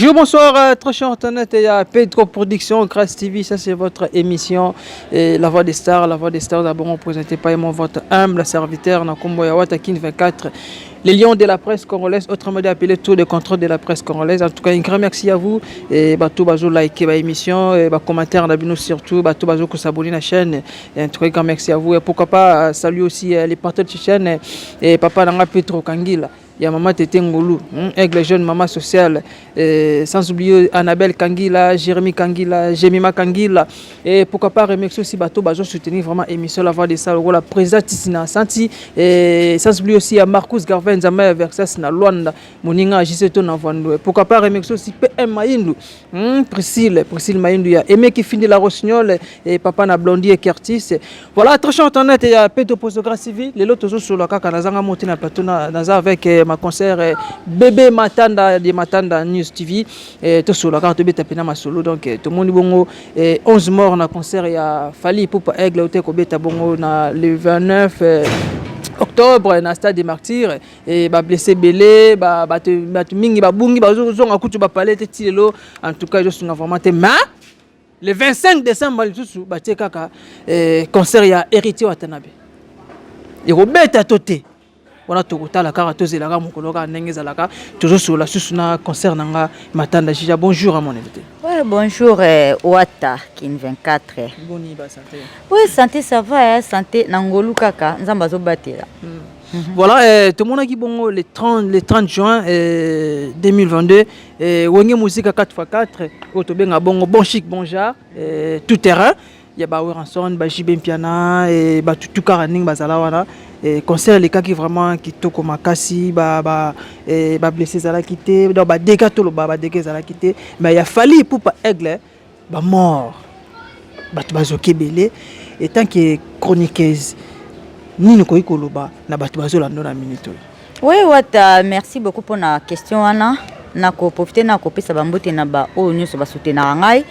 Bonjour, bonsoir, très cher internet et à Pedro Production, Grâce TV, ça c'est votre émission La Voix des Stars. La Voix des Stars, d'abord représentée par moi, votre humble serviteur, Nakombo Yawata Kin 24, les lions de la presse congolaise, autrement dit appelé tour de contrôle de la presse congolaise. En tout cas, un grand merci à vous et tout bazo liker l'émission et commentaire d'abino surtout, tout bazo que s'abonner à la chaîne. Et en tout cas, un grand merci à vous et pourquoi pas saluer aussi les partenaires de la chaîne et papa Nanga Petro Kangila. Il y a maman Tété Ngolou, aigle jeune maman sociale, sans oublier Annabelle Kangila, Jérémy Kangila, Jemima Kangila. Et pourquoi pas remercier aussi Bato Bazo soutenir vraiment l'émission La Voix des Stars, la présidente Tissina Santi. Et sans oublier aussi à Marcus Garvin, Zama Versas na Luanda, Moninga Giseto Navando. Pourquoi pas remercier aussi PM Maïndou, Priscille Maïndou, il y a Aimé qui finit la Rossignol et Papa na Blondie et Curtis. Voilà, très cher internet et à Pedro Grâce TV. Les autres sur le cas, Kanazanga monté na plateau avec ma concert bébé Matanda de Matanda News TV et tout sur la carte beta pena ma solo donc tout le monde bongo 11 morts na concert il a fallu pour aigle au teko beta bongo na le 29 octobre na stade des martyrs et ba blessé belé ba mingi ba bungi ba zonga kutu ba palette tilelo en tout cas je suis vraiment mais le 25 décembre tout ba kaka concert ya héritier Watanabe et Robert Toté. On a tout la carte, tous les gars, mon collègue, Nengezalaka, toujours sur la susuna concert nanga Matanda Jija. Bonjour à mon invité. Ouais, bonjour Ouata Kin 24. Boni ba santé. Oui, santé ça va, santé Nangolu kaka, nzambazo batela. Voilà, tout le monde a dit bon le 30 juin 2022 Wenge musique à 4x4 Otobenga bongo bon chic bon genre tout terrain. Il y a ba Ranson, ba Jibem Piana et ba tout karaning bazala wana et concert les cas qui vraiment qui toko makasi ba blessé zala quitté donc ba dégâts tout le ba dégâts zala quitté mais il a fallu pour pas aigle ba mort ba bazoké belé et tant que chroniqueuse ni ne koyi koloba na ba bazola ndona minute. Oui, Wata, merci beaucoup pour la question Anna. Nako profiter na kopesa bambote na ba o nyuso ba soutenir ngai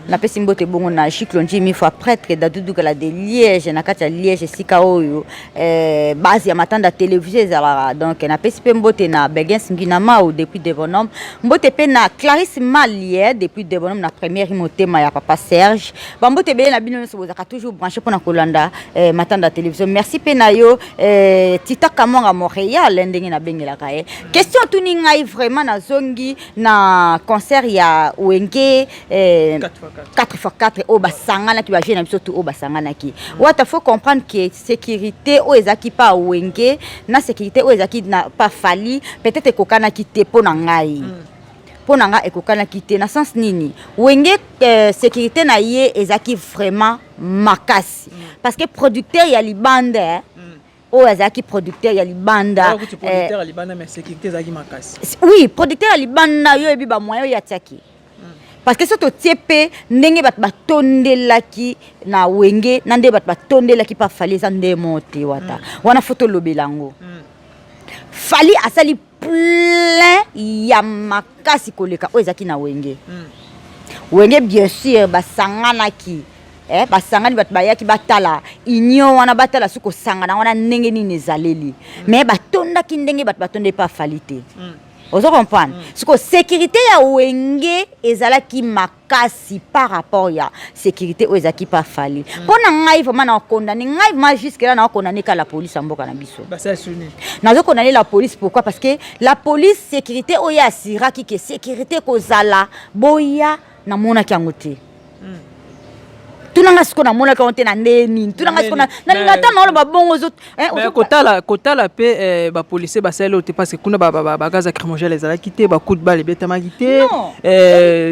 na pesi mbote bongo na Chiklonji mi fois prêtre d'Adoudou la de Liège na kati ya Liège sika oyo base ya matanda télévision ezala donc na pesi pe mbote na Begens Nginama ou depuis Devonhomme mbote pe na Clarisse Malier depuis Devonhomme na première motema ya papa Serge bambote be na bino so bozaka toujours branché pour na kolanda matanda télévision merci pe na yo Tita Kamonga Montréal ndenge na bengela kae question tuni ngai vraiment na zone na concert ya Wenge 4x4 au basangana qui va jouer na biso au basangana ki wata faut comprendre que sécurité o ezaki pa Wenge na sécurité o ezaki na pas fali peut-être kokana kité pona ngai pona nga ekokana kité na sens nini Wenge sécurité na ye ezaki vraiment makasi parce que producteur ya libanda oh azaki producteur ya libanda producteur ya libanda mais sécurité zaki makasi oui producteur ya libanda yo ebi ba moyen ya tiaki parce que soto tiepé ndenge bat batondelaki na Wenge na nde bat batondelaki pa fali za nde moti wata wana photo lobelango fali asali plein ya makasi koleka o ezaki na Wenge Wenge bien sûr basanganaki basangani bat bayaki batala inyo wana batala suko sangana wana ndenge nini ezaleli mais batondaki ndenge bat batonde pa falite ozo comprendre suko sécurité ya Wenge ezalaki makasi par rapport ya sécurité o ezaki pa fali pona ngai vraiment na condamné ngai ma jusque là na condamné ka la police mboka na biso ba ça suni nazo condamné la police pourquoi parce que la police sécurité o ya siraki que sécurité kozala boya na mona kyangote tunanga siko na mona ka onte na ndeni tunanga siko na ngata na lo babongo zo kotala pe ba policier ba selo te parce que kuna ba gaz lacrymogène les ala quitté ba coup de balle betama quitté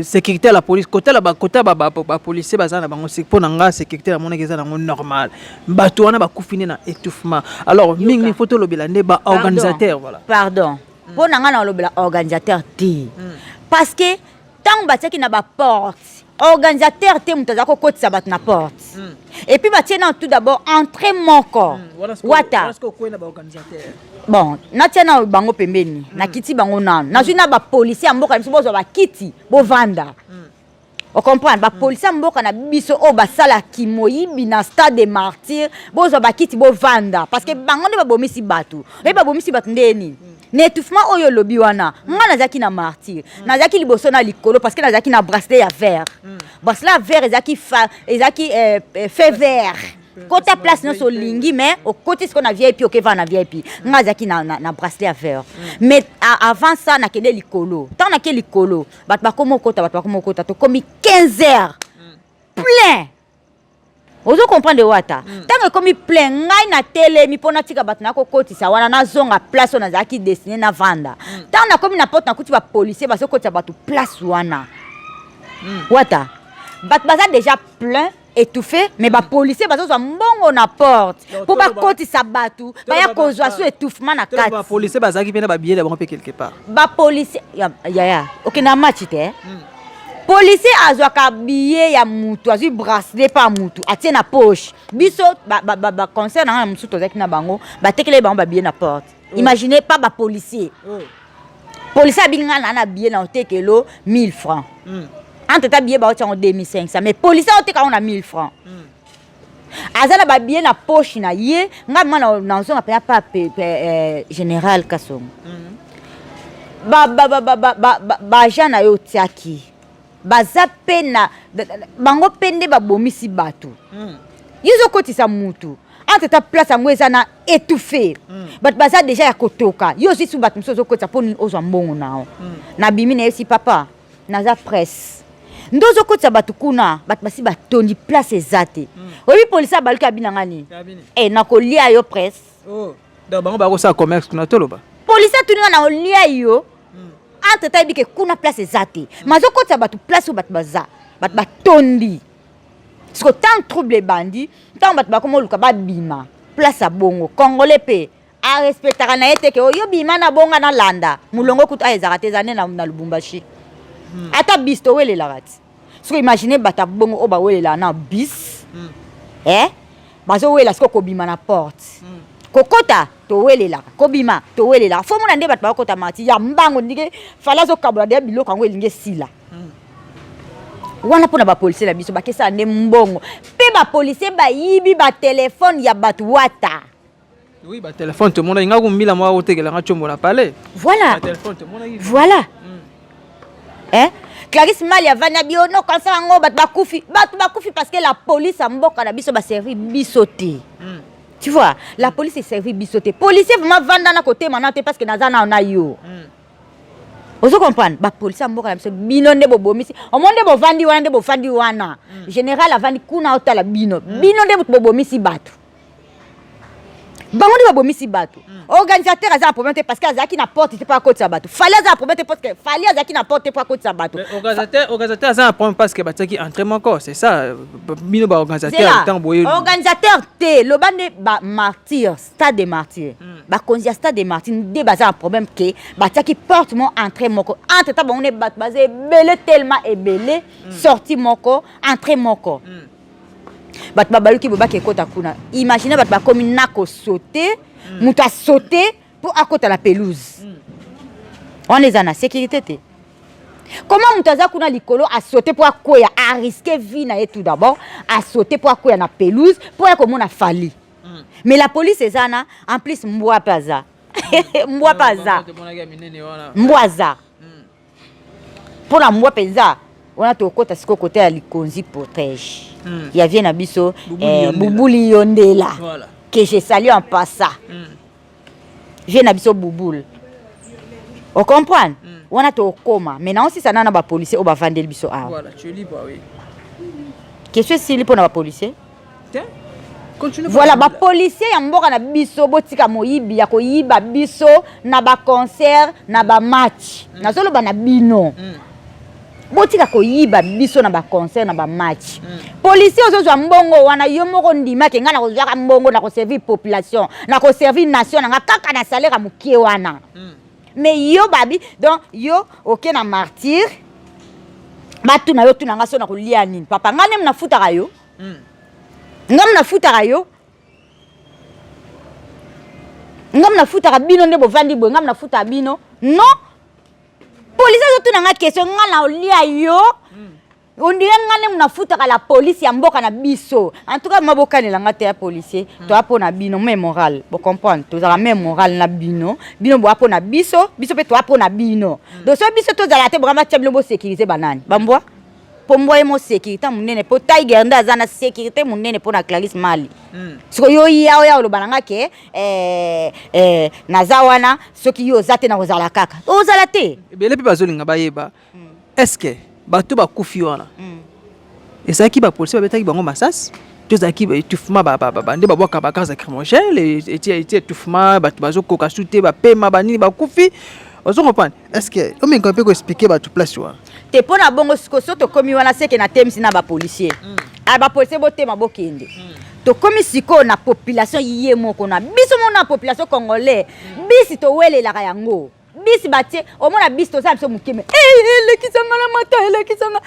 sécurité la police kotala ba policier ba za na bango c'est pour nanga sécurité la mona ke za na normal bato wana ba kufini na étouffement alors mingi photo lo bilande ba organisateur voilà pardon pour nanga na lo bila organisateur ti parce que tant batiaki na ba porte organisateur te mutazako kotisa bat na porte et puis batie na tout d'abord entrer mon corps wata bon na tia na bango pembeni na kiti bango nanu na juna ba policier mboka biso bozo ba kiti bo vanda on comprend ba policier mboka na biso o basala kimoyibi na stade des martyrs bozo ba kiti bo vanda parce que bango ne ba bomisi batu e ba bomisi batu ndeni N'étouffement oyo lobi wana nga nazaki na martyr nazaki liboso na likolo parce que nazaki na bracelet ya vert bracelet ya vert ezaki fait vert côté place non so lingi mais au côté ce qu'on a VIP OK va na VIP nga nazaki na bracelet ya vert mais avant ça na kende likolo tant na ke likolo bat ba komo kota to komi 15 heures plein. Ozo comprendre wata tant que comme plein ngai na télé mi pona tika bat na ko kotisa wana na zonga place on azaki destiné na vanda tant na comme na porte na kuti ba policier ba so kotisa batu place wana wata bat baza déjà plein étouffé mais ba policier ba so mbongo na porte pour ba kotisa batu ba ya kozwa so étouffement na kati ba policier bazaki pena ba billet d'abord quelque part ba policier ya OK na match te policier azwaka billet ya mutu azui bracelet pa mutu atie na poche biso ba concert na mutu tozaki na bango ba tekele bango ba billet na porte imaginez pas ba policier policier abinga na billet na otekelo 1000 francs entre ta billet ba otia en 2500 mais policier oteka on a 1000 francs azala ba billet na poche na ye ngama na zonga pa général Kasongo ba jana yo tiaki baza pena bango pende babomisi bato yizo kotisa mutu entre ta place yango eza na étouffé bato baza déjà ya kotoka yo aussi su bato mosusu ozokotisa mpo nini ozwa mbongo nao na bimi na yesi papa naza presse ndo ozokotisa bato kuna bato basi batondi place eza te oyebi polisi abaluki abina ngani nakolia yo presse donc bango bakosala commerce kuna toloba polisi atuninga na olia yo entre ta bike kuna place ezate mazo kotsa batu place bat baza bat batondi parce que tant trouble bandi tant bat ba komo luka ba bima place a bongo congolais pe a respectera na ete ke yo bima na bonga na landa mulongo kuta ezaka te zane na Lubumbashi ata bisto wele la rat so imaginez bata bongo o ba wele la na bis bazo wela sko ko bima na porte kokota to welela kobima to welela fo mona nde bat ba kota mati ya mbango ndike fala zo kabula de biloko ngo elinge sila wana pona ba policier la biso bakesa nde mbongo pe ba policier ba yibi ba téléphone ya bat wata oui ba téléphone to mona inga kumbila mwa otekela nga chombo na palais voilà téléphone to mona voilà Clarisse Malia vana biono kansa ngo bat bakufi parce que la police a mboka na biso ba servi bisoté. Tu vois, la police est servie bisoté. Policier vraiment vanda na côté maintenant parce que nazana on a yo. Vous comprenez? Ba police mboka na biso bino nde bobomisi. O monde bo vandi wana nde bo fandi wana. Général avandi kuna otala bino. Bino nde bobomisi bato. Bango nde bobomisi bato. Organisateur aza problème parce que azaki na porte c'est pas côté bato. Fallait aza problème parce que fallait azaki na porte pas côté bato. Organisateur aza problème parce que bataki entraînement encore, c'est ça. Bino ba organisateur temps boye. Organisateur te le bande ba martyr, stade des martyrs. Ba konzia stade des martyrs de baza un problème que bataki porte mon entrée moko. Entre ta bango ne bat basé belé tellement et belé sorti moko, entrée moko. Bat babaluki bobaki kota kuna. Imaginez bat ba comme nako sauter. Mouta sauté pour à côté de la pelouse. On est en sécurité. Comment Moutaza kuna likolo a sauté pour à risquer vie na tout d'abord, a sauté pour à la pelouse pour comme on a fallu. Mais la police est là en plus moi pas ça. Moi pas ça. Moi ça. Pour la moi pesa, on a tout côté ce côté à likonzi protège. Il y a bien abisso Boubouli Yondela. Voilà. Que je salue en passant. Viens abisso Bouboul. On comprend? On a tout coma. Maintenant aussi ça n'a pas policier ou ba vendre biso ah. Voilà, tu es libre oui. Qu'est-ce que c'est libre pour na policier? Tiens. Continue. Voilà ba policier ya mboka na biso botika moyibi ya ko yiba biso na ba concert na ba match. Na solo ba na bino. Botika ko yiba biso na ba concert na ba match. Policier ozo mbongo wana yo moko ndima ke ngana ko zaka mbongo na ko servir population, na ko servir nation na kaka na salaire mukie wana. Mais yo babi donc yo OK na martyr. Batu na yo tu na ngaso na ko lia nini. Papa ngane mna futaka yo. Ngam na futaka yo. Ngam na futaka bino nde bo vandi bo ngam na futa bino. Non. Police zo tu na nga question nga na olia yo On dirait ngane muna futa la police ya mboka na biso. En tout cas maboka ne langa te policier. To apo na bino même moral. Bo comprendre. To za même moral na bino. Bino bo apo na biso, biso pe to apo na bino. Donc so biso to za la te brama table bo sécurité banane. Bambwa. Po mboye mo sécurité munene po Tiger nda za na sécurité munene po na Clarisse Mali. Siko yo ya lo bananga ke nazawana soki yo zate na kozala kaka. O zala te. Bele pe bazolinga bayeba. Est-ce que bato bakufi wana ezaki bapolisi babetaki bango masasi to ezaki étouffement nde babwaka bagaze lacrymogène eti étouffement bato bazokoka su te bapema banini bakufi ozo comprendre est-ce que omenga mpe koexplike bato place wana te mpo na bongo siko so tokomi wana seke na temisi na bapolisier bapolisier botema bokende tokomi sikoyo na population ye moko na biso moko na population congolais bisi towelelaka yango bisi batie omona bisi toza biso mokeme elekisanga na mata elekisanga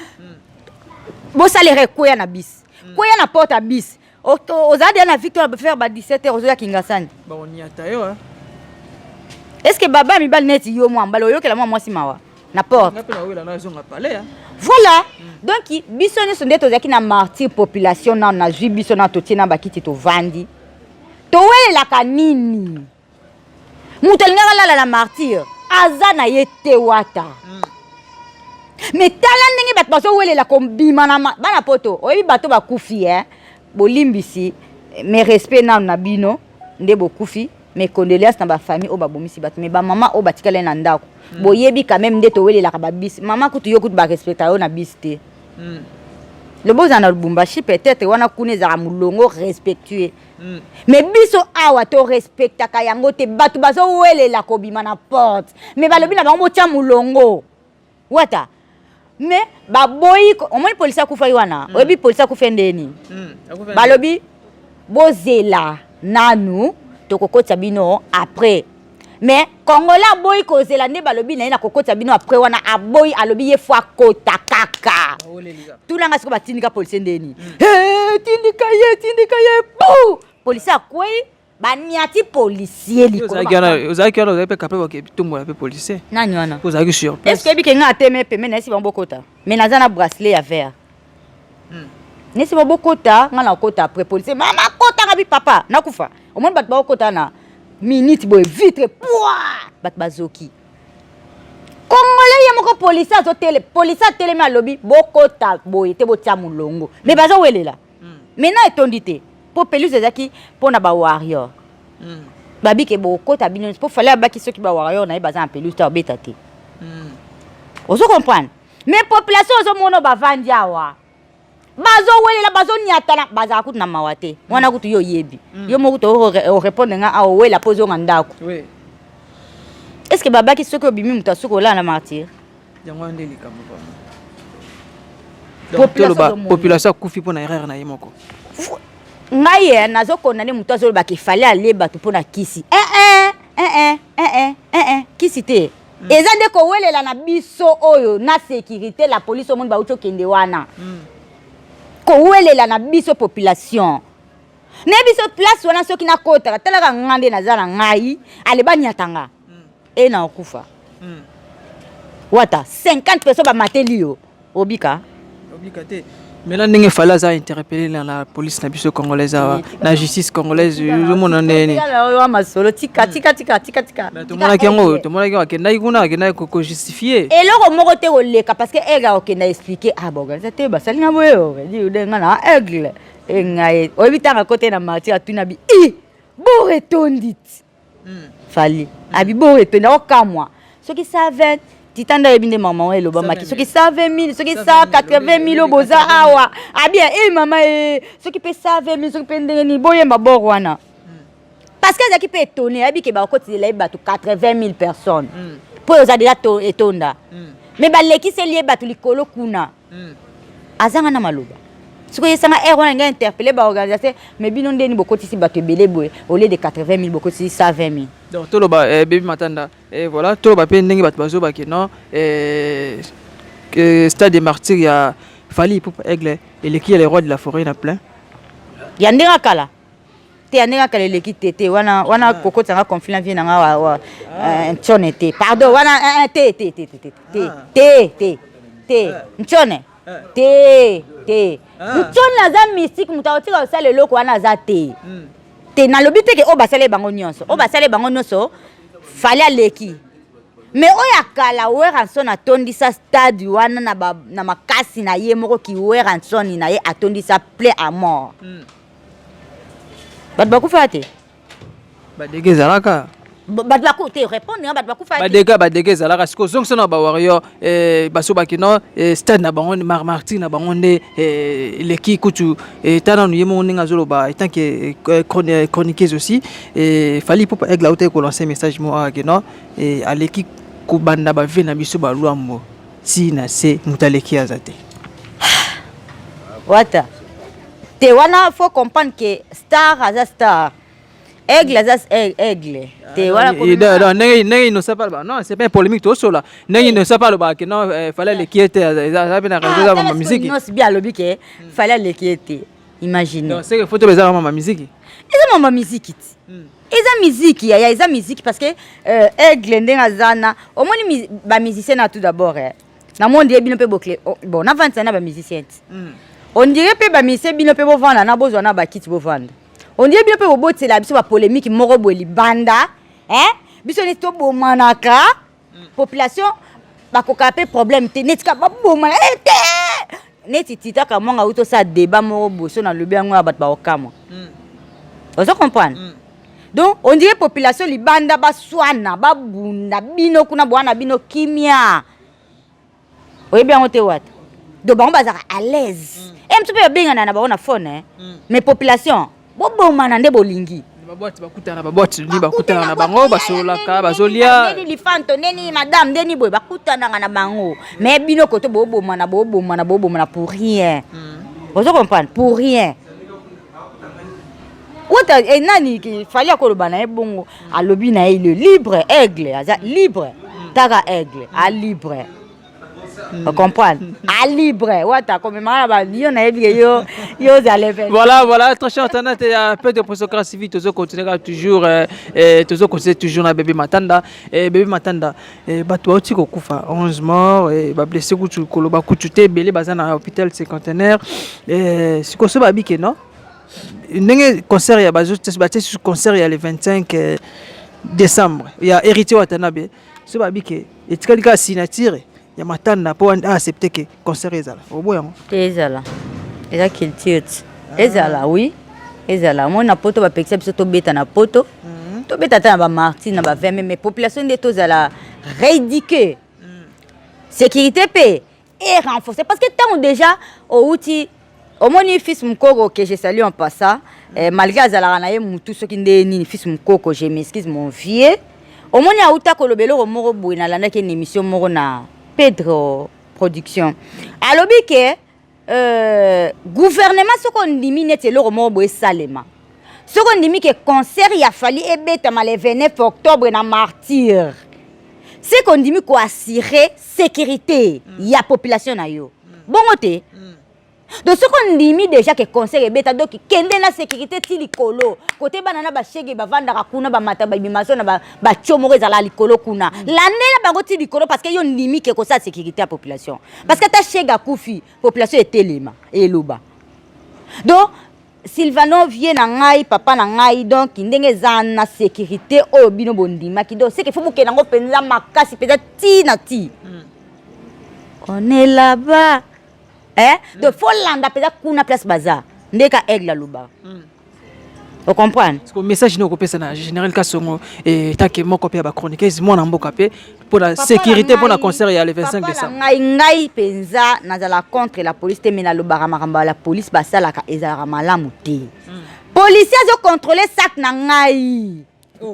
bosalere koya na bisi koya na porte ya bisi ozala deya na victoire faire ba 17h ozoya kingasani baoniata yo est-ce que baba mibali neti yo mwa mbala oyokela mwa mwasi mawa na porte voilà donc biso nyonso nde tozalaki na martyr population na na zwi biso na totie na bakiti tovandi towelelaka nini mutu alingaka lala na martyr aza na ye te wata mais tala ndenge bato bazowelela kombima na bana poto oyebi bato bakufi bolimbisi mais respect nanu na bino nde bokufi mais condoléances na bafamille oyo babomisi bato mais bamama oyo batikala na ndako boyebi quand même nde towelelaka babisi mama kutu yo kutu barespecta yo na bisi te loboza na Lubumbashi peut-être wana kuna ezaka mulongo respectueux mais biso awa to respectaka yango te bato bazowelela kobima na porte mais balobi na bango botia mulongo wata mais baboyi omoni polisi akufa wana oyebi polisi akufa ndeni balobi bozela nanu tokokotisa bino après mais congolais aboyi kozela nde balobi na ye na kokotisa bino après wana aboyi alobi ye fo akota kaka tulanga siko batindika polisi ndeni tindika ye pou polisi akwei baniati policier ozalaki wana ozali mpe kapre batombola mpe policier nani wana ozalaki sur est-ce que ebike nga ateme peme na esi bambokota mais naza na bracelet ya vert nesi bambokota nga na okota après policier mama kotanga bi papa nakufa omoni bato bakokota na minute boye vitre poa bato bazoki congolais ye moko policier azotele policier atelemi alobi bokota boye te botia mulongo mais bazowelela maintenant etondi te po pelouse ezaki pona ba warrior babi ke bokota bino po fallait abaki soki ba warrior na baza en pelouse ta beta te ozo comprendre mais population ozo mono bavandi awa bazo welela bazo nyatana baza kutu na mawate wana kutu yo yebi yo moko to répondre nga a wela pozo ngandako oui est-ce que babaki soki obimi muta soko la na martyr yango ndeli kambo population kufi pona erreur na yemoko ngai nazo condamner mutu azolo baki fallait aller bato pona kisi kisi te eza nde ko welela na biso oyo na sécurité la police au monde ba ucho kende wana ko welela na biso population ne biso place wana soki na kota talaka ngande nazala ngai ale banyatanga e na okufa wata 50 personnes ba matelio obika te maintenant ndenge fallait za interpeller la police na biso congolaise na justice congolaise yo mona nene ya masolo tika tomonaki yango akendaki kuna akendaki ko justifier eloko moko te oleka parce que ega okenda expliquer boga te basalinga boyo ndenga na aigle ngai oyebitanga kote na martyr atuna bi bo retondit fali abi bo retondi okamwa soki savait titanda ebinde mama wa eloba maki soki 120 000 soki 180 000 boza awa abia mama soki pe 120 000 soki pe ndeni boyemba bor wana parce que zaki pe étonné abi ke ba kotizela bato 80 000 personnes po oza déjà etonda mais ba lekise lié bato likolo kuna azanga na maloba siko yesanga wana nga interpeller ba organisation mais bino ndeni bokotisi bato ebele boye au lieu de 80 000 bokotisi 120 000 donc toloba Baby Matanda et voilà toloba pe ndenge bato bazoba ke non stade des martyrs ya Fally Ipupa Aigle eleki les rois de la forêt na plein ya ndenge kala te ya ndenge kala eleki tete wana kokotanga conflit na vie na nga wa nchone te pardon wana te nchone te mutoni naza mystique mutu akotika kosala eloko wana aza te te nalobi te ke oyo basala bango nyonso oyo basala bango nyonso fale aleki mais oyo akala Weranson atondisa stade wana na makasi na ye moko ki Weranson na ye atondisa plaît à mort bato bakufa te badege ezalaka bato bakute répondre bato bakufa te badege ezalaka siko ozongisa na bawarrior basobaki no stade na bango martyr na bango nde eleki kutu tananu ye moko ndenge azoloba etanke chroniqueuse aussi fali mpo aigle auta ekolance message mo akake no aleki kobanda bave na biso balwambo si na se moto aleki aza te wata te wana faut comprendre que star aza star aigle aza aigle te wana ndenge inosa pale non c'est pas polémique to sola ndenge inosa pale ba que non fallait le quitter ça bien raison za mama musique non c'est bien lobi que fallait le quitter imagine non c'est que photo beza mama musique eza mama musique eza musique ya eza musique parce que aigle ndenga zana au moins ba musicien na tout d'abord na monde ebino pe bokle bon na 25 na ba musicien on dirait pe ba musicien bino pe bo vanda na bozwa na ba kit bo vanda on dirait bien pe boboti la biso ba polémique moko boeli banda biso ni to bomanaka population bakoka pe problème te netika ba bomana te neti tita ka monga uto sa débat moko boso na lobi yango ba okama ozo comprendre donc on dirait population libanda ba swana ba bunda bino kuna bwana bino kimia oye bien ote wat do bango bazaka à l'aise mtu pe benga na ba ona phone mais population bobomana nde bolingi babwati bakutana babwati ni bakutana na bango basolaka bazolia neni lifanto neni madame neni boy bakutana na bango mais bino koto bobomana pour rien vous comprenez pour rien wata nani ki fallait ko lobana ebongo alobi na le libre aigle aza libre taga aigle a libre vous comprenez à libre wata comme mala ba yo na ebi yo voilà très cher internet et un peu de procédure vite toujours continuer toujours na bébé matanda bato oti ko kufa 11 morts et ba blessé kutu koloba kutu te belé bazana hôpital cinquantenaire siko so babike non ndenge concert ya bazo sur concert ya le 25 décembre ya héritier watanabe so babike etikalika signature ya matanda po accepter que concert ezala oboyango ezala eza culture ezala oui ezala mona poto ba pexia biso to beta na poto to beta ta na ba martyr na ba veme mais population de tozala rééduquer sécurité pe et renforcer parce que tant déjà au outil au moni fils mukoko que je salue en passant malgré azala na ye mutu soki ndeni fils mukoko je m'excuse mon vieux au moni auta ko lobelo moko boina landa ke émission moko na Pedro Production. Alobi ke gouvernement soko ndimi nete loko mo boye salema. Soko ndimi ke concert ya fali ebeta le 29 octobre na martyr. C'est qu'on ndimi ko assurer sécurité ya population na yo. Bongo te. Donc ce qu'on dit déjà que conseil beta donc kende na sécurité ti likolo côté banana ba shege ba vanda ka kuna ba mata ba bimaso na ba chomoro za la likolo kuna l'année la bango ti likolo parce que yo ndimi ke ko sa sécurité à population parce que ta shega kufi population est telema et loba donc Sylvano vient na ngai papa na ngai donc ndenge za na sécurité o bino bondima ki donc c'est que faut que nango penza makasi peut-être ti na ti on est là-bas. De Folanda peut-être kuna place bazar ndeka aigle luba vous comprenez parce que message no kopesa na général Kasongo et tanke moko pe ba chroniqueuse mona mboka pe pour la sécurité pour la concert ya le 25 décembre ngai penza nazala contre la police te mena lobara maramba la police basala ka ezara malamu te policiers zo contrôler sac na ngai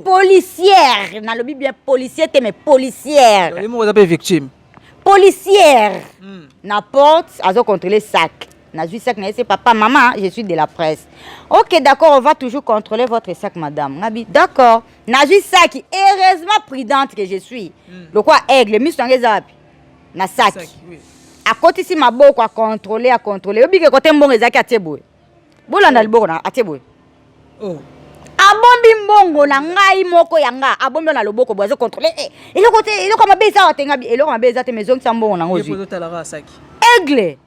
policière na lobi bien policier te mais policière les mots appelé victime policière na porte azo contrôler sac na ju sac na c'est papa maman je suis de la presse OK d'accord on va toujours contrôler votre sac madame ngabi d'accord na ju sac heureusement prudente que je suis le quoi aigle misanga zapi na sac à côté si maboko à contrôler obi ke côté mbongo ezaki ateboy bolanda liboko na ateboy abombi mbongo na ngai moko yanga abombi na loboko bozo contrôler eloko te eloko mabeza watenga eloko mabeza te maison sa mbongo nango zui Aigle.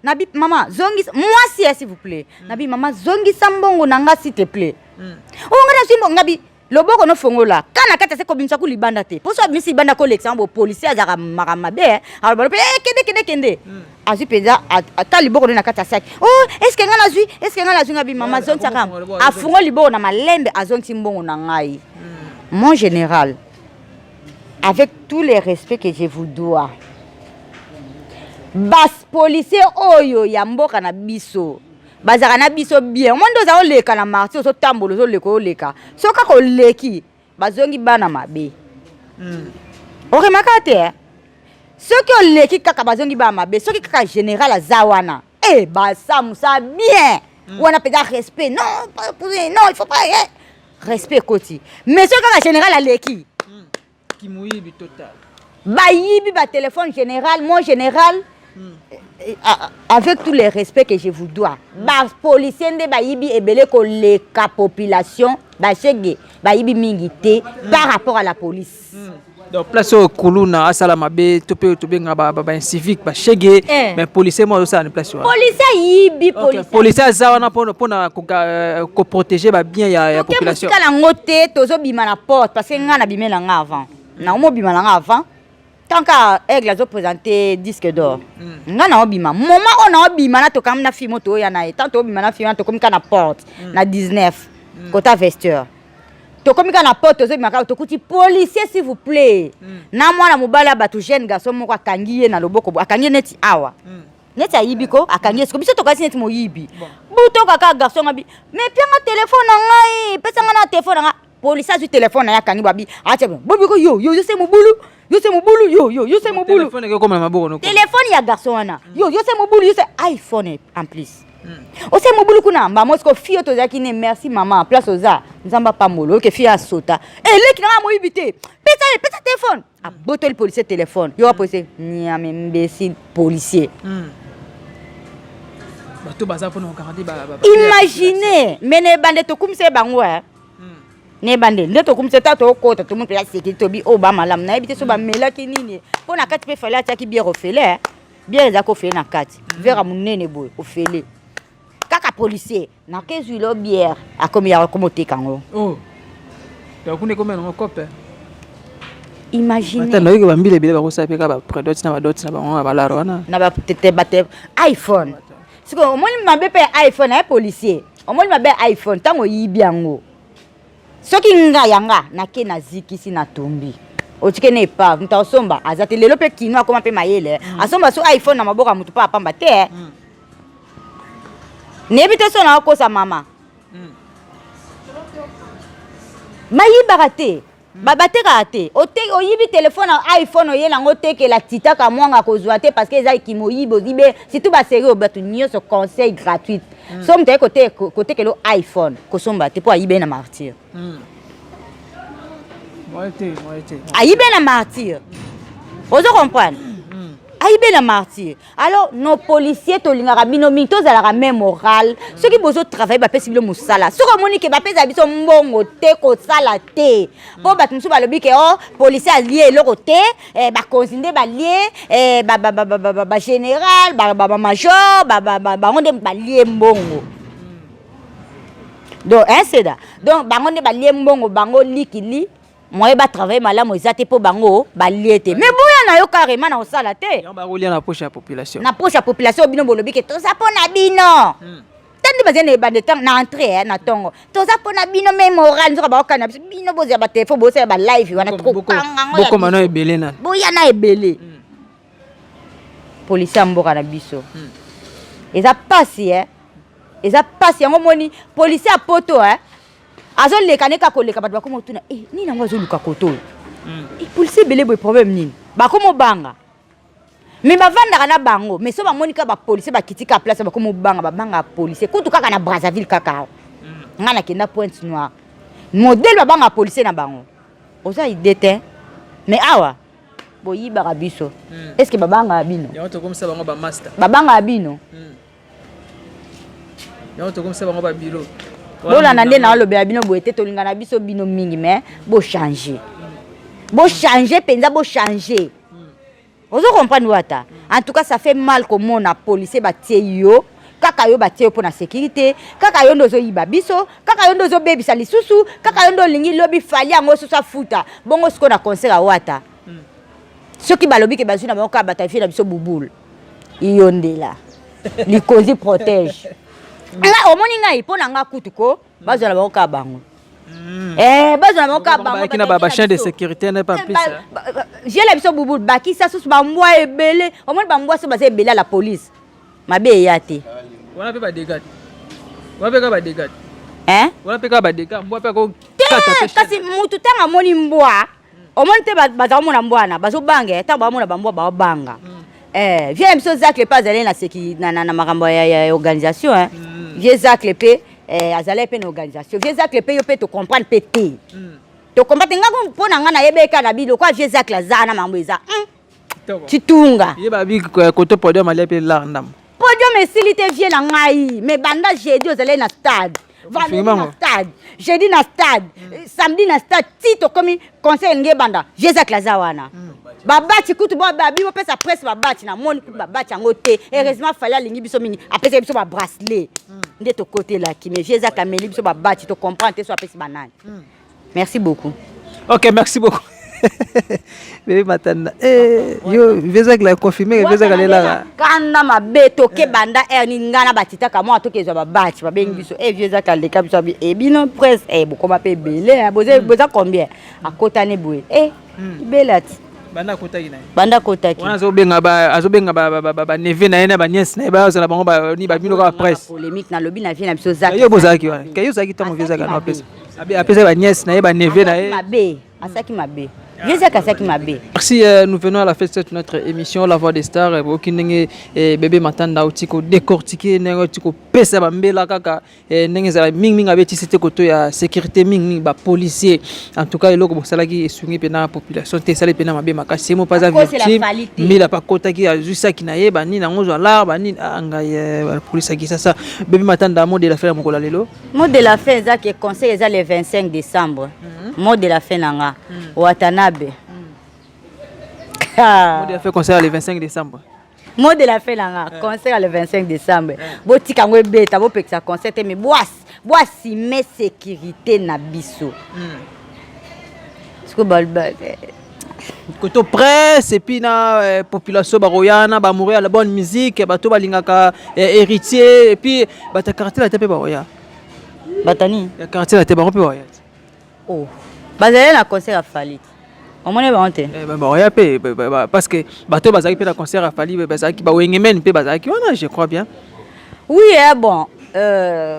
Nabi maman zongi moi si s'il vous plaît. Nabi maman zongi sambongo nanga s'il te plaît. O ngana simbo ngabi loboko no fongola. Kana kata se ko bimsa ku libanda te. Pour ça misi banda ko l'exemple policier azaka makamabe. Alors balope kende. Azu peza ata liboko na kata sac. Oh est-ce que ngana zui? Est-ce que ngana zui ngabi maman zongi saka. Afungo liboko na malembe azongi simbongo na ngai. Mon général, avec tous les respects que je vous dois, bas policier oyo ya mboka na biso bazaka na biso bien mondo za oleka na marché so tambolo so leko oleka so ka ko leki bazongi bana mabe o remakate so ki oleki kaka bazongi ba mabe so ki kaka général azawana basa musa bien wana peda respect non il faut pas respect koti mais so kaka général aleki qui mouibi total ba yibi ba téléphone général mon général. Avec tous les respects que je vous dois, les policiers de Baïbi et Belé que la population, Baïbi mingité par rapport à la police. Donc place au Kuluna, à Salamabe, topé un civique, mais policiers moi aussi à place. Policiers yibi policiers zawana pour protéger bien la population. Parce que la ngote tozo bima na porte parce que ngana bima na avant. Na mo bima na avant. Tant qu'Aigle a présenté disque d'or, ngana obima. Moment on a obima na to kam na film to ya na tant obima na film to comme kana porte na 19 quota vesteur. To comme kana porte to obima ka to kuti policier s'il vous plaît. Na mwana mobala ba to jeune garçon moko akangiye na loboko akangiye neti awa. Neti ayibiko akangiye ko biso to kasi neti moyibi. Buto kaka garçon ngabi. Mais pianga téléphone ngai, pesa ngana téléphone nga. Policier du téléphone na yakangi babi. Acha bobiko yo c'est mobulu. Yo c'est mon boulot, yo c'est mon boulot. Téléphone ya garçon wana. Yo c'est mon boulot, yo c'est iPhone en plus. O c'est mon boulot kuna ba mosko fio to zaki ne merci maman place oza. Nzamba pa molo ke fia sota. Le ki na mo ibité. Peta téléphone. A boto le policier téléphone. Yo policier ni am imbécile policier. Bato baza pour nous garantir imaginez, mais ne bande to kumse bango ne bande ndeto kumseta to kota tomuntu ya sécurité bi Obama lam na ebité so ba melaki nini po na kati pe fala ataki bière ofele bière za ko fele na kati vera munene boy ofele kaka policier na kezu lo bière akomi ya komote kango donc on est comme un copain imaginez attends no ba mbile bile ba ko sape ka ba product na ba dot na ba ba laro wana na ba tete bate iPhone siko omoni mabe pe iPhone ay policier omoni mabe iPhone tango yibiango soki nga yanga na ke na zikisi na tombi otike ne pa mtasomba azate lelo pe kino akoma pe mayele asomba so iPhone na maboka mutu pa pamba te nebite so na ko sa mama mayi barate babate kate oyibi téléphone iPhone oyela ngo teke la tita ka mwanga kozwa te parce que eza kimoyibo zibe surtout ba série obatu nyoso conseil gratuit so mte côté que le iPhone kosomba te po ayibe na martyr ayibe na martyr ozo comprendre ayibe na martyr alors nos policiers to lingaka bino minto za la même morale ceux qui bozo travailler ba pesi bilo musala soko moni ke ba pesa biso mbongo te ko sala te po ba tumsu ba lobi ke policier allié loko te ba consigne ba lié ba général ba major ba onde ba lié mbongo donc c'est ça donc ba onde ba lié mbongo bango likili moi ba travailler malamu ezate po bango ba liete mais boya na yo carrément na osala te ba rolia na poche ya population bino bolobi ke toza pona bino tande bazene ba de temps na entrée na tongo toza pona bino même moral nzoka ba okana bino boza ba téléphone boza ba live wana trop kanga boko mano ebele na boya na ebele policier mboka na biso eza pasi yango moni policier poto azo leka neka koleka bato bakomo tuna nini nango azo luka koto policier belé boy problème nini bakomo banga mais bavandaka na bango mais so bamonika ba policier bakitika place bakomo banga policier kutu kaka na Brazzaville kaka ngana kenda Pointe Noire modèle babanga policier na bango oza idete mais awa boyiba biso est-ce que babanga bino ya to comme ça bango ba master babanga bino ya to comme ça bango ba bureau bola na nde na lobela bino boete tolinga na biso bino mingi mais bo changer penza bo changer Ozo comprendre wata. En tout cas, ça fait mal comme on a policier batie yo. Kaka yo batie yo pour la sécurité. Kaka yo ndozo yiba biso. Kaka yo ndozo baby sali susu. Kaka yo ndo lingi lobi fali ango susa futa. Bongo siko na concert à wata. Ceux qui balobi ke bazu na bango bataille na biso bouboule. Iyonde là. Likozi protège. Là au moni ngai pona nga kutuko bazu na bango bango. Bazu na bango bango. Qui na ba chien de sécurité n'est pas plus. J'ai la biso bouboule baki ça sous ba mwa ebele. Au moins ba mwa so baze ebele à la police. Mabe yate. Wana pe ba dégâts. Wana pe ka ba dégâts. Wana pe ka ba dégâts. Mwa pe ko kata pe. Kasi mutu tanga moni mbwa. Omoni te bazamona mbwana bazo banga ta bamona bambwa ba banga. Viens monsieur Zach le pas aller na seki na makambo ya organisation Viens Zach le pe azale pe na organisation. Viens Zach le pe yo pe to comprendre pe te. To comprendre ngako pona nga na yebeka na bilo kwa Viens Zach la zana mambo eza. Chitunga. Yeba bi côté podium aller pe la ndam. Podium esilite vie na ngai mais banda jeudi ozale na stade. Vendredi na stade, jeudi na stade, samedi na stade, tito comme conseil nge banda, Jésus Klaza wana. Babati kutu bo babi mo pesa presse babati na moni kutu babati yango te. Heureusement fallait lingi biso mingi, apesa biso ba bracelet. Nde to côté là qui mais Jésus kameli biso babati to comprendre te so apesa banane. Merci beaucoup. OK, merci beaucoup. Bébé Matanda. Yo, veza la confirmer, veza la là. Kanda mabeto ke banda ni ngana batita kama atokezwa babati babengi biso veza ka leka biso bi bino presse boko mape belé boza combien akotane boye belati banda kotaki na banda kotaki wana azobenga ba neve na yena ba nièce na ba za bango ba ni ba bino ka presse polémique na lobby na vie na biso zaki yo bozaki wana kayo zaki tango veza ka na pesa apesa ba nièce na ba neve na mabe asaki mabe. Merci, nous venons à la fin de notre émission La Voix des Stars. Aucune bébé Matanda outiko décortiquer n'engotiko pesa bambela kaka n'engeza ming abeti c'était côté ya sécurité ming ba policier. En tout cas eloko bosalaki esungi pena population te sala pena mabe makasi mo pas victime mais la pas kota ki azusa ki na yeba ni nango zo la ba ni anga la police ki ça bébé Matanda mot de la fin mokola lelo. Mot de la fin ça qui conseil ça le 25 décembre. Mot de la fin nanga Watanabe. Mot de la fin concert le 25 décembre. Mot de la fin nanga concert le 25 décembre. Botika ngwe beta bo peksa concert mais boisi mais sécurité na biso. Sko balba Koto presse et puis na population baroyana ba mourir la bonne musique bato balingaka héritier et puis bata quartier la tape baroya. Batani. Ya quartier la tape baroya. Oh. Bazale na concert à Falit. On m'a inventé. Parce que bateau bazaki pe na concert à Falit bazaki ba wengemen pe bazaki wana je crois bien. Oui bon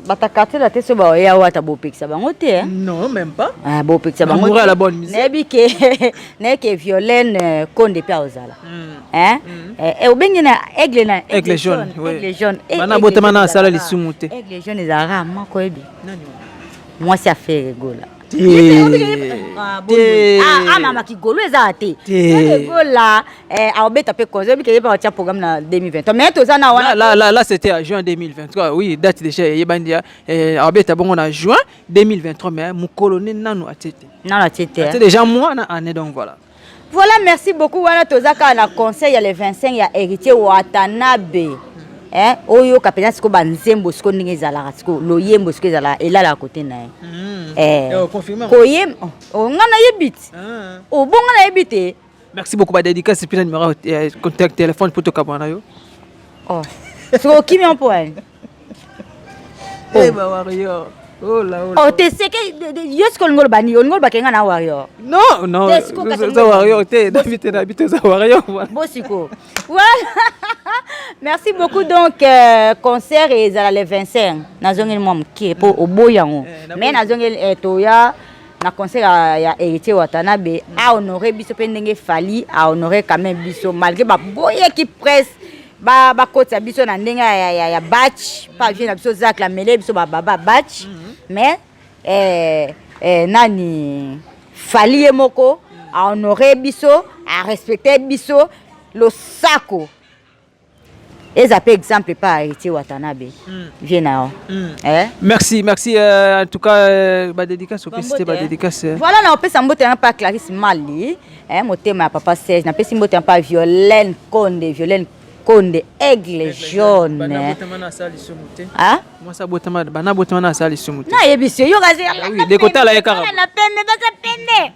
batakate la tête ba ya wata bo pixia bango te non même pas. Bo pixia bango. Mourir la bonne musique. Nebi ke violene konde pe ozala. Obengi na aigle jaune. Aigle jaune. Bana botema na sala lisumu te. Aigle jaune ezara mako ebi. Nani moi ça fait rigola. Mama Kigolo ezate. Rigola abeta pe cause bi ke ba tia programme na 2020. Mais to zana wana là c'était en juin 2023. Oui, date déjà yebandia abeta bongo na juin 2023 mais mu colonel nanu atete. Nanu atete. C'était déjà moi na année donc voilà. Voilà, merci beaucoup wana tozaka na conseil ya le 25 ya héritier Watanabe. Oyo kapena siko banzembo siko ndenge ezalaka siko loyembo siko ezala elala à côté na confirmer koyem ngana yebiti bonga na yebite. Merci beaucoup ba dédicace puis numéro contact téléphone pour to kabana yo siko kimi on point ba wario te seke yesko ngol bani ngol bakenga na wario non za wario te David na bité za wario bosiko voilà. Merci beaucoup donc concert et le 25 nazongeli mwa mkie po oboyango mais nazongeli toya na concert ya héritier Watanabe a honorer biso pe ndenge fali a honorer quand même biso malgré ba boye qui presse ba kota biso na ndenge ya batch pas bien na biso Zach la mele biso ba baba batch mais nani fali moko a honorer biso a respecter biso lo sako Et ça peut exemple pas arrêter Watanabe. Viens là. Merci, en tout cas, dédicace au PC, dédicace. Voilà, on peut s'en mbote pas Clarisse Mali, mon thème papa 16, on peut s'en mbote pas Violaine Conde, aigle jaune. Ah? Moi ça botama bana botama na sali sumu. Na yebisi yo gazi. Oui, de côté là yakara. Na pende.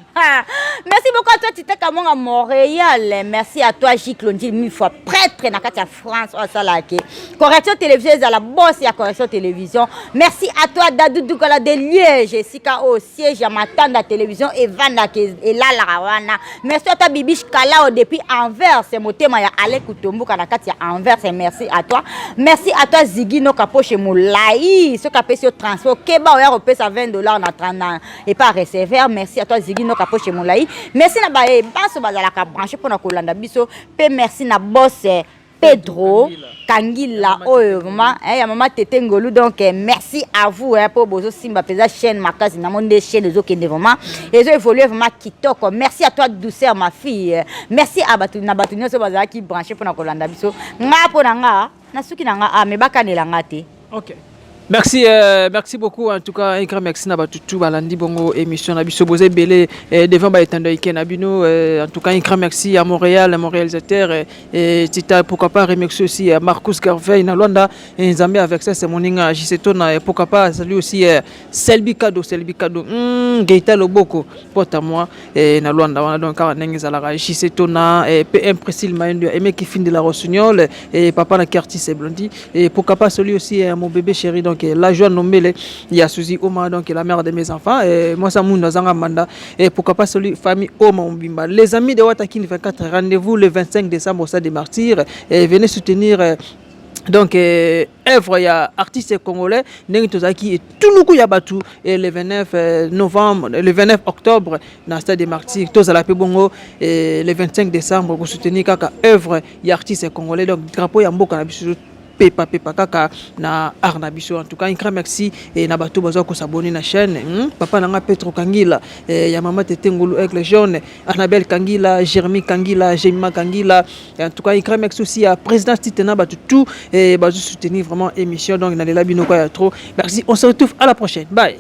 Merci beaucoup à toi Tita Kamonga Montréal. Merci à toi Giklonji mille fois prêtre na katia France au salake. Correction télévision à la bosse ya correction télévision. Merci à toi Dadou Doukola de Liège, Sika au siège à Matanda télévision et Vanda et la Larawana. Merci à toi Bibiche Kalao depuis Anvers, c'est mon thème ya Ale Kutombo kana katia Anvers et merci à toi. Merci à toi Ziggy no Kapoche Moulaï, ce capé sur transport Keba au RP ça $20 na 30 et pas receveur. Merci à toi Ziggy no Kapoche Moulaï. Merci na bae baso bazala ka brancher pour na kolanda biso. Pe merci na boss Pedro Kangila vraiment ya maman Tete Ngolu donc merci à vous pour bozo simba pesa chaîne makasi na monde chaîne les autres vraiment et ils ont évolué vraiment kitoko. Merci à toi douceur ma fille. Merci à batu na batu nyoso bazala ki brancher pour na kolanda biso. Nga po na nga na suki na nga me bakanela ngate. OK. Merci, merci beaucoup. En tout cas, un grand merci na batutu balandi bongo émission na biso bozé belé devant ba etando ikena bino. En tout cas, un grand merci à Montréal, à mon réalisateur et Tita pourquoi pas remercier aussi Marcus Garvey na Luanda et Nzambe avec ça c'est mon ninga Jisetona et pourquoi pas salut aussi Selby Kado Geita Loboko porte à moi et na Luanda on a donc nenge zala Jisetona et PM Priscille Maendo et mec qui fin de la Rossignol et papa na quartier c'est Blondi et pourquoi pas celui aussi mon bébé chéri donc la joie nommée il y a Suzy Oma donc la mère de mes enfants et moi ça moun dans manda et pourquoi pas celui famille Oma Mbimba. Les amis de Watakin 24 rendez-vous le 25 décembre au Stade des Martyrs et venez soutenir donc œuvre il y a artistes congolais Nengi Tozaki et Touloukou Yabatu et le 29 novembre le 29 octobre dans le Stade des Martyrs Tozala Pebongo et le 25 décembre pour soutenir kaka œuvre il y a artistes congolais donc drapeau ya mboka na biso pepa kaka na Arnabiso. En tout cas un grand merci et na bato bazo ko s'abonner na chaîne papa nanga Petro Kangila et ya mama Tete Ngolu avec les jeunes Annabelle Kangila, Jeremy Kangila, Jemima Kangila. Et en tout cas un grand merci aussi à président Titena bato tout et bazo soutenir vraiment émission donc na la bino ko ya trop. Merci, on se retrouve à la prochaine. Bye.